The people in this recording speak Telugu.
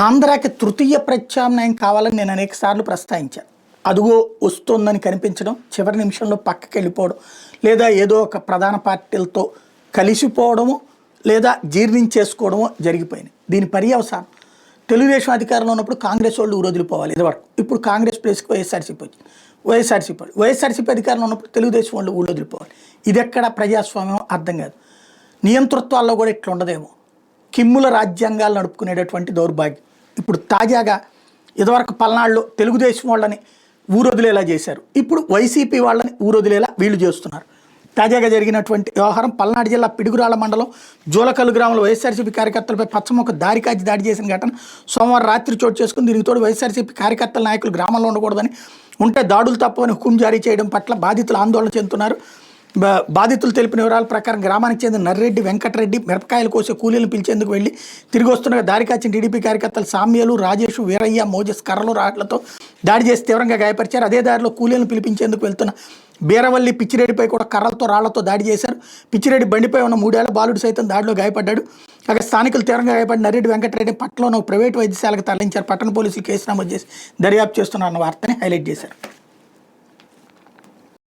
ఆంధ్రాకి తృతీయ ప్రత్యామ్నాయం కావాలని నేను అనేక సార్లు ప్రస్తావించాను. అదుగో వస్తోందని కనిపించడం, చివరి నిమిషంలో పక్కకి వెళ్ళిపోవడం, లేదా ఏదో ఒక ప్రధాన పార్టీలతో కలిసిపోవడము, లేదా జీర్ణించేసుకోవడమో జరిగిపోయింది. దీని పర్యవసానం తెలుగుదేశం అధికారంలో ఉన్నప్పుడు కాంగ్రెస్ వాళ్ళు ఊరొదిలిపోవాలి ఇదివరకు. ఇప్పుడు కాంగ్రెస్ ప్లేస్కి వైఎస్ఆర్సీపీ వచ్చింది. వైఎస్ఆర్సీపీ అధికారంలో ఉన్నప్పుడు తెలుగుదేశం వాళ్ళు ఊళ్ళొదిలిపోవాలి. ఇది ఎక్కడ ప్రజాస్వామ్యం అర్థం కాదు. నియంతృత్వాల్లో కూడా ఇట్లా ఉండదేమో. కిమ్ముల రాజ్యాంగాలు నడుపుకునేటటువంటి దౌర్భాగ్యం. ఇప్పుడు తాజాగా ఇదివరకు పల్నాడులో తెలుగుదేశం వాళ్ళని ఊరొదిలేలా చేశారు, ఇప్పుడు వైసీపీ వాళ్ళని ఊరొదిలేలా వీళ్ళు చేస్తున్నారు. తాజాగా జరిగినటువంటి వ్యవహారం పల్నాడు జిల్లా పిడుగురాళ్ల మండలం జోలకల్లు గ్రామంలో వైఎస్ఆర్సీపీ కార్యకర్తలపై పచ్చమొక్క దారికాచి దాడి చేసిన ఘటన సోమవారం రాత్రి చోటు చేసుకుని, దీనికి తోడు వైఎస్ఆర్సీపీ కార్యకర్తల నాయకులు గ్రామంలో ఉండకూడదని, ఉంటే దాడులు తప్పవని హుకుం జారీ చేయడం పట్ల బాధితులు ఆందోళన చెందుతున్నారు. బాధితులు తెలిపిన వివరాల ప్రకారం గ్రామానికి చెందిన నర్రెడ్డి వెంకటరెడ్డి మిరపకాయలు కోసే కూలీలను పిలిచేందుకు వెళ్లి తిరిగి వస్తున్న దారికాచిన టీడీపీ కార్యకర్తలు సామ్యాలు, రాజేష్, వీరయ్య, మోజస్ కర్రలు, రాట్లతో దాడి చేసి తీవ్రంగా గాయపరిచారు. అదే దారిలో కూలీలను పిలిపించేందుకు వెళ్తున్న బీరవల్లి పిచ్చిరెడ్డిపై కూడా కర్రలతో రాళ్లతో దాడి చేశారు. పిచ్చిరెడ్డి బండిపై ఉన్న 3 ఏళ్ల బాలుడు సైతం దాడిలో గాయపడ్డాడు. అక్కడ స్థానికులు తీవ్రంగా గాయపడి నర్రెడ్డి వెంకటరెడ్డి పట్టణంలో ప్రైవేటు వైద్యశాలకు తరలించారు. పట్టణ పోలీసులు కేసు నమోదు చేసి దర్యాప్తు చేస్తున్నారన్న వార్తని హైలైట్ చేశారు.